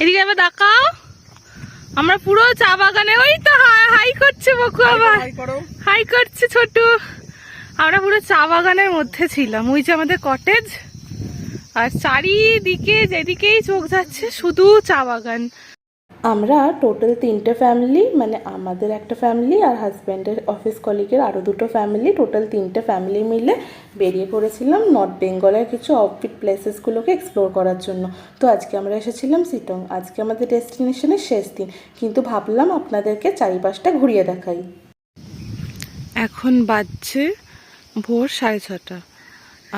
এদিকে আবার দেখাও, আমরা পুরো চা বাগানে। ওই তো হাই করছে বকু, আবার হাই করছে ছোট। আমরা পুরো চা বাগানের মধ্যে ছিলাম। ওই যে আমাদের কটেজ, আর চারিদিকে যেদিকেই চোখ যাচ্ছে শুধু চা বাগান। আমরা টোটাল 3টে ফ্যামিলি, মানে আমাদের একটা ফ্যামিলি আর হাজব্যান্ডের অফিস কলিগের আরও 2টো ফ্যামিলি, টোটাল 3টে ফ্যামিলি মিলে বেরিয়ে পড়েছিলাম নর্থ বেঙ্গলের কিছু অফবিট প্লেসেসগুলোকে এক্সপ্লোর করার জন্য। তো আজকে আমরা এসেছিলাম শিলং। আজকে আমাদের ডেস্টিনেশনের শেষ দিন, কিন্তু ভাবলাম আপনাদেরকে চারিপাশটা ঘুরিয়ে দেখাই। এখন বাজছে ভোর 6:30,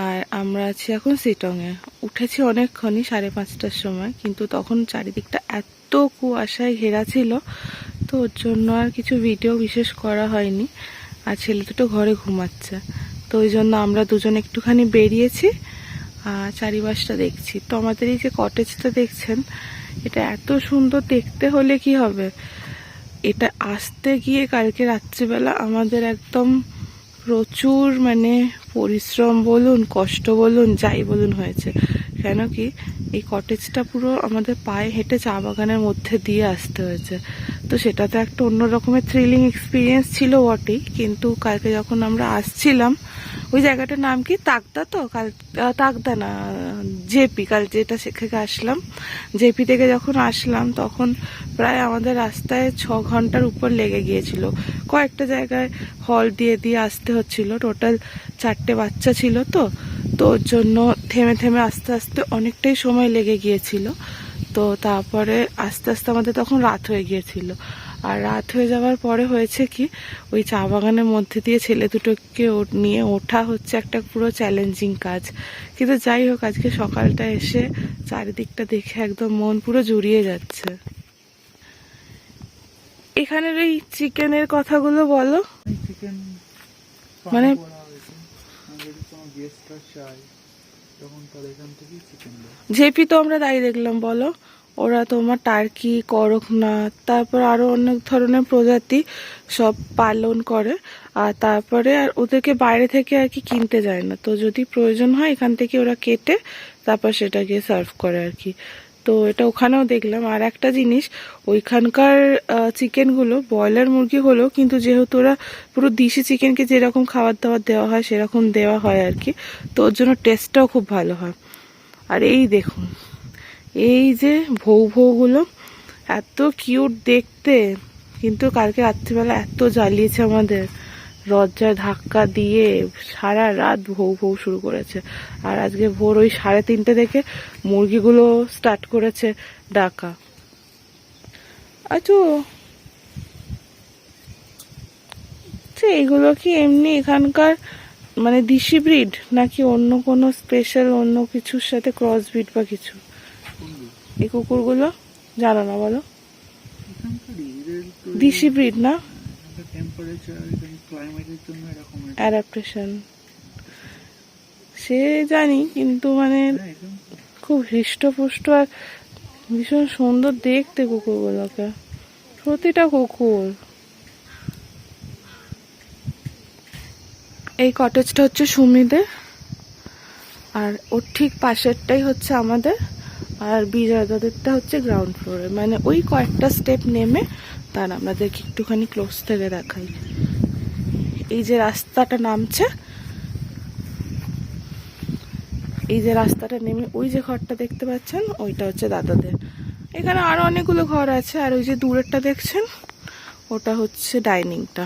আর আমরা আছি এখন শিলংয়ে। উঠেছি অনেকক্ষণই, 5:30টার সময়, কিন্তু তখন চারিদিকটা এত কুয়াশায় ঘেরা ছিল, তো ওর জন্য আর কিছু ভিডিও বিশেষ করা হয়নি। আর ছেলে দুটো ঘরে ঘুমাচ্ছে, তো ওই জন্য আমরা দুজন একটুখানি বেরিয়েছি আর চারিপাশটা দেখছি। তো আমাদের এই যে কটেজটা দেখছেন, এটা এত সুন্দর দেখতে হলে কি হবে, এটা আসতে গিয়ে কালকে রাত্রিবেলা আমাদের একদম প্রচুর মানে পরিশ্রম বলুন, কষ্ট বলুন, যাই বলুন হয়েছে। কেন কি এই কটেজটা পুরো আমাদের পায়ে হেঁটে চা বাগানের মধ্যে দিয়ে আসতে হয়েছে। তো সেটা তো একটা অন্য রকমের থ্রিলিং এক্সপিরিয়েন্স ছিল বটেই, কিন্তু কালকে যখন আমরা আসছিলাম, ওই জায়গাটার নাম কি তাকদা, তো কাল তাকদা না জেপি, কাল যেটা থেকে আসলাম জেপি থেকে যখন আসলাম তখন প্রায় আমাদের রাস্তায় 6 ঘন্টার উপর লেগে গিয়েছিল। কয়েকটা জায়গায় হল দিয়ে দিয়ে আসতে হচ্ছিল। টোটাল 4টে বাচ্চা ছিল, তো ওর জন্য থেমে থেমে আস্তে আস্তে অনেকটাই সময় লেগে গিয়েছিল। তো তারপরে আস্তে আস্তে আমাদের তখন রাত হয়ে গিয়েছিল। আর রাত হয়ে যাওয়ার পরে হয়েছে কি, ওই চা বাগানের মধ্যে দিয়ে ছেলে দুটোকে নিয়ে ওঠা হচ্ছে একটা পুরো চ্যালেঞ্জিং কাজ। কিন্তু যাই হোক, আজকে সকালটা এসে চারিদিকটা দেখে একদম মন পুরো জুড়িয়ে যাচ্ছে। এখানের ওই চিকেনের কথাগুলো বলো। মানে জেপি তো আমরা তাই দেখলাম, বলো। ওরা তোমার টার্কি, করকনাথ, তারপর আরো অনেক ধরনের প্রজাতি সব পালন করে। আর তারপরে আর ওদেরকে বাইরে থেকে আর কি কিনতে যায় না, তো যদি প্রয়োজন হয় এখান থেকে ওরা কেটে তারপর সেটাকে সার্ভ করে আর কি। তো এটা ওখানেও দেখলাম। আর একটা জিনিস, ওইখানকার চিকেনগুলো ব্রয়লার মুরগি হলো, কিন্তু যেহেতু ওরা পুরো দেশি চিকেনকে যেরকম খাবার দাবার দেওয়া হয় সেরকম দেওয়া হয় আর কি, তো ওর জন্য টেস্টটাও খুব ভালো হয়। আর এই দেখুন, এই যে ভৌগুলো এত কিউট দেখতে, কিন্তু কালকে রাত্রিবেলা এত জ্বালিয়েছে আমাদের, দরজায় ধাক্কা দিয়ে সারা রাত ভৌ শুরু করেছে। আর আজকে ভোর ওই 3:30 থেকে মুরগিগুলো স্টার্ট করেছে ডাকা। আচ্ছা, এগুলো কি এমনি এখানকার মানে দেশি ব্রিড, নাকি অন্য কোনো স্পেশাল অন্য কিছুর সাথে ক্রস ব্রিড বা কিছু? এই কুকুরগুলো জানো না, বলো। দেশি ব্রিড না, অ্যাডাপ্টেশন সে জানি, কিন্তু মানে খুব হৃষ্টপুষ্ট আর ভীষণ সুন্দর দেখতে কুকুরগুলোকে, প্রতিটা কুকুর। এই কটেজটা হচ্ছে সুমিদের, আর ওর ঠিক পাশেরটাই হচ্ছে আমাদের। আর বিজয় দাদেরটা হচ্ছে গ্রাউন্ড ফ্লোরে, মানে ওই কয়েকটা স্টেপ নেমে। তার আমাদেরকে একটুখানি ক্লোজ থেকে দেখাই। এই যে রাস্তাটা নামছে, এই যে রাস্তাটা নেমে ওই যে ঘরটা দেখতে পাচ্ছেন, ওইটা হচ্ছে দাদাদের। এখানে আরো অনেকগুলো ঘর আছে, আর ওই যে দূরেরটা দেখছেন ওটা হচ্ছে ডাইনিংটা।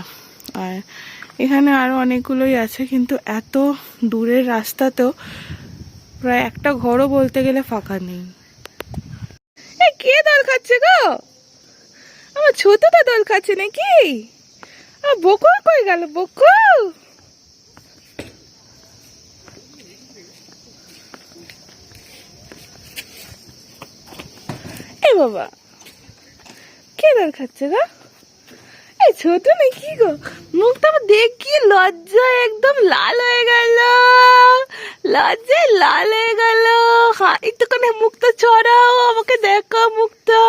আর এখানে আরো অনেকগুলোই আছে, কিন্তু এত দূরের রাস্তাতেও প্রায় একটা ঘরও বলতে গেলে ফাঁকা নেই। কে দল খাচ্ছে গো? আমার ছোটটা দল খাচ্ছে নাকি? বকুল কই গেল? বকুল এই বাবা, কে দল খাচ্ছে গো? এই ছোট নাকি গো? মুখটা দেখিয়ে লজ্জায় একদম লাল হয়ে গেল, লজ্জায় লাল হয়ে গেল। একটুখানি মুখটা ছড়াও, আমাকে দেখো মুখটা।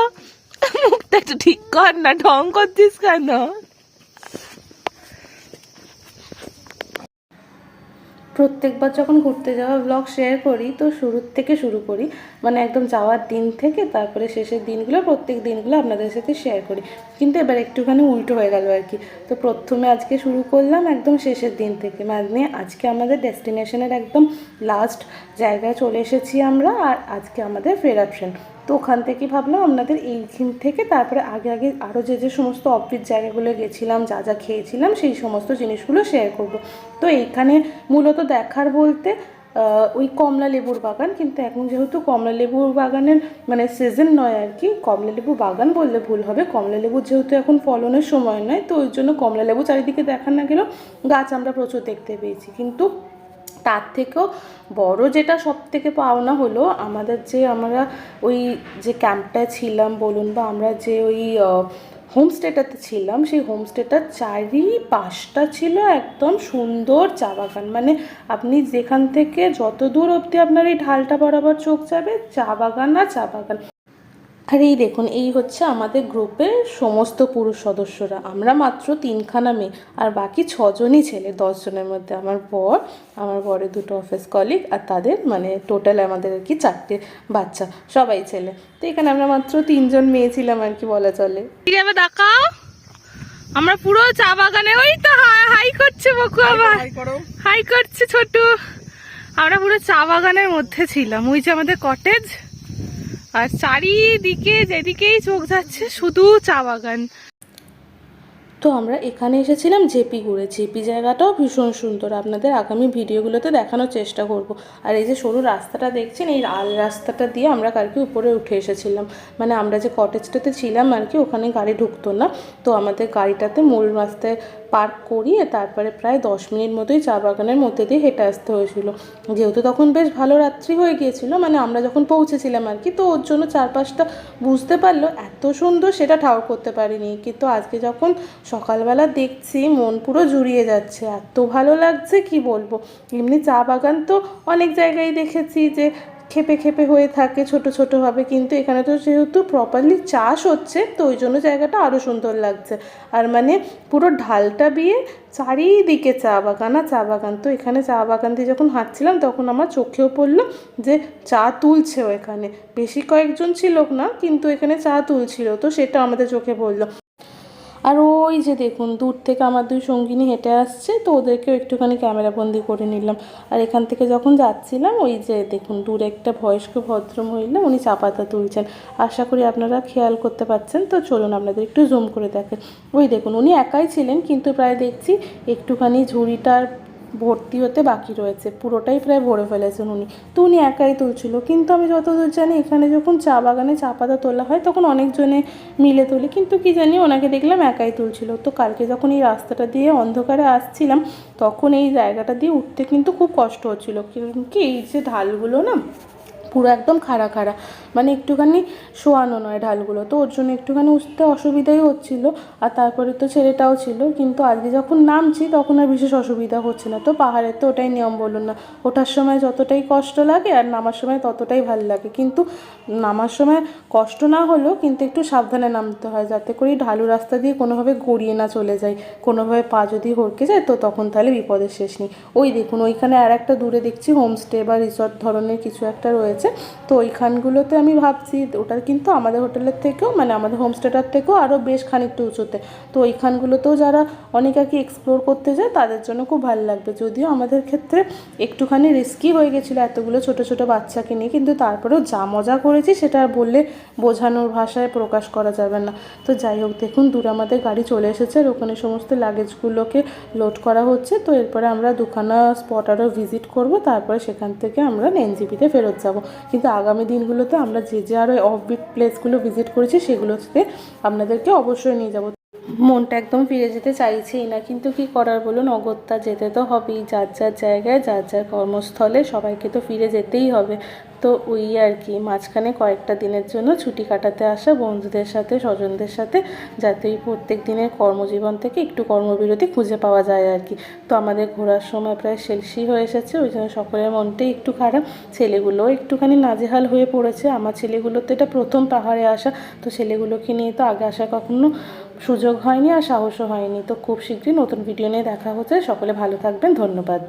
মুখটা একটু ঠিক কর না, ঢং করছিস কেন? প্রত্যেকবার যখন ঘুরতে যাওয়া ব্লগ শেয়ার করি তো শুরুর থেকে শুরু করি, মানে একদম যাওয়ার দিন থেকে তারপরে শেষের দিনগুলো, প্রত্যেক দিনগুলো আপনাদের সাথে শেয়ার করি। কিন্তু এবার একটুখানি উল্টো হয়ে গেল আর কি। তো প্রথমে আজকে শুরু করলাম একদম শেষের দিন থেকে, মানে আজকে আমাদের ডেস্টিনেশনের একদম লাস্ট জায়গায় চলে এসেছি আমরা, আর আজকে আমাদের ফেরার ট্রেন। তো ওখান থেকে ভাবলাম আপনাদের এইখান থেকে তারপরে আগে আগে আরও যে সমস্ত অফিস জায়গাগুলো গেছিলাম, যা যা খেয়েছিলাম সেই সমস্ত জিনিসগুলো শেয়ার করব। তো এইখানে মূলত দেখার বলতে ওই কমলা লেবুর বাগান, কিন্তু এখন যেহেতু কমলা লেবুর বাগানের মানে সিজন নয় আর কি, কমলা লেবু বাগান বললে ভুল হবে, কমলা লেবুর যেহেতু এখন ফলনের সময় নয়, তো ওই জন্য কমলা লেবু চারিদিকে দেখা না গেলেও গাছ আমরা প্রচুর দেখতে পেয়েছি। কিন্তু তার থেকেও বড় যেটা সব থেকে পাওনা হলো আমাদের যে আমরা ওই যে ক্যাম্পটায় ছিলাম বলুন, বা আমরা যে ওই হোমস্টেটাতে ছিলাম, সেই হোমস্টেটার চারিপাশটা ছিল একদম সুন্দর চা বাগান। মানে আপনি যেখান থেকে যত দূর অবধি আপনার এই ঢালটা বরাবর চোখ যাবে, চা বাগান আর চা বাগান। আর এই দেখুন, এই হচ্ছে আমাদের গ্রুপের সমস্ত পুরুষ সদস্যরা। আমরা মাত্র 3খানা মেয়ে, আর বাকি 6জনই ছেলে। 10জনের মধ্যে আমার বর, আমার বরের 2টো অফিস কলিগ, আর তাদের মানে টোটাল আমাদের আর কি 4টে বাচ্চা, সবাই ছেলে। তো এখানে আমরা মাত্র 3জন মেয়ে ছিলাম আর কি বলা চলে। দেখাও, আমরা পুরো চা বাগানে, ওই তো হাই করছে বকু, আবার হাই করছে ছোট। আমরা পুরো চা বাগানের মধ্যে ছিলাম, ওই যে আমাদের কটেজ, আর চারিদিকে যেদিকেই চোখ যাচ্ছে শুধু চা বাগান। তো আমরা এখানে এসেছিলাম জেপি ঘুরে। জেপি জায়গাটাও ভীষণ সুন্দর, আপনাদের আগামী ভিডিওগুলোতে দেখানোর চেষ্টা করব। আর এই যে সরু রাস্তাটা দেখছেন, এই রাস্তাটা দিয়ে আমরা কালকে উপরে উঠে এসেছিলাম। মানে আমরা যে কটেজটাতে ছিলাম আর কি, ওখানে গাড়ি ঢুকতো না, তো আমাদের গাড়িটাতে মূল রাস্তায় পার্ক করিয়ে তারপরে প্রায় 10 মিনিট মতোই চা বাগানের মধ্যে দিয়ে হেঁটে আসতে হয়েছিল। যেহেতু তখন বেশ ভালো রাত্রি হয়ে গিয়েছিল, মানে আমরা যখন পৌঁছেছিলাম আর কি, তো ওর জন্য চারপাশটা বুঝতে পারলো এত সুন্দর সেটা ঠাউর করতে পারিনি। কিন্তু আজকে যখন সকালবেলা দেখছি মন পুরো জুড়িয়ে যাচ্ছে, এত ভালো লাগছে কি বলবো। এমনি চা বাগান তো অনেক জায়গায় দেখেছি যে খেপে খেপে হয়ে থাকে ছোট ছোটোভাবে, কিন্তু এখানে তো যেহেতু প্রপারলি চাষ হচ্ছে, তো ওই জন্য জায়গাটা আরও সুন্দর লাগছে। আর মানে পুরো ঢালটা দিয়ে চারিদিকে চা বাগান আর চা বাগান। তো এখানে চা বাগান দিয়ে যখন হাঁটছিলাম তখন আমার চোখেও পড়লো যে চা তুলছেও এখানে, বেশি কয়েকজন ছিল না কিন্তু এখানে চা তুলছিল, তো সেটা আমাদের চোখে পড়লো। আর ওই যে দেখুন দূর থেকে আমার 2 সঙ্গিনী হেঁটে আসছে, তো ওদেরকেও একটুখানি ক্যামেরাবন্দি করে নিলাম। আর এখান থেকে যখন যাচ্ছিলাম ওই যে দেখুন দূরে একটা বয়স্ক ভদ্রমহিলা, উনি চা পাতা তুলছেন। আশা করি আপনারা খেয়াল করতে পারছেন। তো চলুন আপনাদের একটু জুম করে দেখেন। ওই দেখুন উনি একাই ছিলেন, কিন্তু প্রায় দেখছি একটুখানি ঝুড়িটার ভর্তি হতে বাকি রয়েছে, পুরোটাই প্রায় ভরে ফেলেছেন উনি। তো উনি একাই তুলছিল, কিন্তু আমি যতদূর জানি এখানে যখন চা বাগানে চা পাতা তোলা হয় তখন অনেকজনে মিলে তোলে, কিন্তু কি জানি ওনাকে দেখলাম একাই তুলছিল। তো কালকে যখন এই রাস্তাটা দিয়ে অন্ধকারে আসছিলাম তখন এই জায়গাটা দিয়ে উঠতে কিন্তু খুব কষ্ট হচ্ছিলো, কি এই যে ঢালগুলো না পুরো একদম খাড়া খাড়া, মানে একটুখানি শোয়ানো নয় ঢালগুলো, তো ওর জন্য একটুখানি উঠতে অসুবিধাই হচ্ছিলো। আর তারপরে তো ছেলেটাও ছিল, কিন্তু আজকে যখন নামছি তখন আর বিশেষ অসুবিধা হচ্ছে না। তো পাহাড়ের তো ওটাই নিয়ম বলুন না, ওঠার সময় যতটাই কষ্ট লাগে আর নামার সময় ততটাই ভালো লাগে। কিন্তু নামার সময় কষ্ট না হলেও কিন্তু একটু সাবধানে নামতে হয়, যাতে করে ঢালু রাস্তা দিয়ে কোনোভাবে গড়িয়ে না চলে যায়, কোনোভাবে পা যদি হড়কে যায় তো তখন তাহলে বিপদের শেষ নেই। ওই দেখুন ওইখানে আর একটা দূরে দেখছি হোমস্টে বা রিসর্ট ধরনের কিছু একটা রয়েছে। তো ওইখানগুলোতে আমি ভাবছি ওটা কিন্তু আমাদের হোটেলের থেকেও মানে আমাদের হোমস্টেটার থেকেও আরও বেশ খানিকটা উঁচুতে। তো ওইখানগুলোতেও যারা অনেক আর কি এক্সপ্লোর করতে যায় তাদের জন্য খুব ভালো লাগবে। যদিও আমাদের ক্ষেত্রে একটুখানি রিস্কি হয়ে গেছিলো এতগুলো ছোট ছোট বাচ্চাকে নিয়ে, কিন্তু তারপরেও যা মজা করেছি সেটা আর বললে বোঝানোর ভাষায় প্রকাশ করা যাবে না। তো যাই হোক দেখুন দূরে আমাদের গাড়ি চলে এসেছে, আর ওখানে সমস্ত লাগেজগুলোকে লোড করা হচ্ছে। তো এরপরে আমরা 2খানা স্পট আরও ভিজিট করব, তারপরে সেখান থেকে আমরা এনজেপিতে ফেরত যাব। কিন্তু আগামী দিনগুলোতে আমরা যে আরও অফবিট প্লেসগুলো ভিজিট করেছি সেগুলোতে আপনাদেরকে অবশ্যই নিয়ে যাব। মনটা একদম ফিরে যেতে চাইছেই না, কিন্তু কি করার বলুন, অগত্যা যেতে তো হবেই। যার যার জায়গায় যার যার কর্মস্থলে সবাইকে তো ফিরে যেতেই হবে। তো ওই আর কি মাঝখানে কয়েকটা দিনের জন্য ছুটি কাটাতে আসা বন্ধুদের সাথে স্বজনদের সাথে, যাতে এই প্রত্যেক দিনের কর্মজীবন থেকে একটু কর্মবিরতি খুঁজে পাওয়া যায় আর কি। তো আমাদের ঘোরার সময় প্রায় শেষই হয়ে এসেছে, ওই জন্য সকলের মনটাই একটু খারাপ। ছেলেগুলোও একটুখানি নাজেহাল হয়ে পড়েছে। আমার ছেলেগুলো তো এটা প্রথম পাহাড়ে আসা, তো ছেলেগুলোকে নিয়ে তো আগে আসা কখনো সুযোগ হয়নি আর সাহসও হয়নি। তো খুব শীঘ্রই নতুন ভিডিও নিয়ে দেখা হচ্ছে। সকলে ভালো থাকবেন, ধন্যবাদ।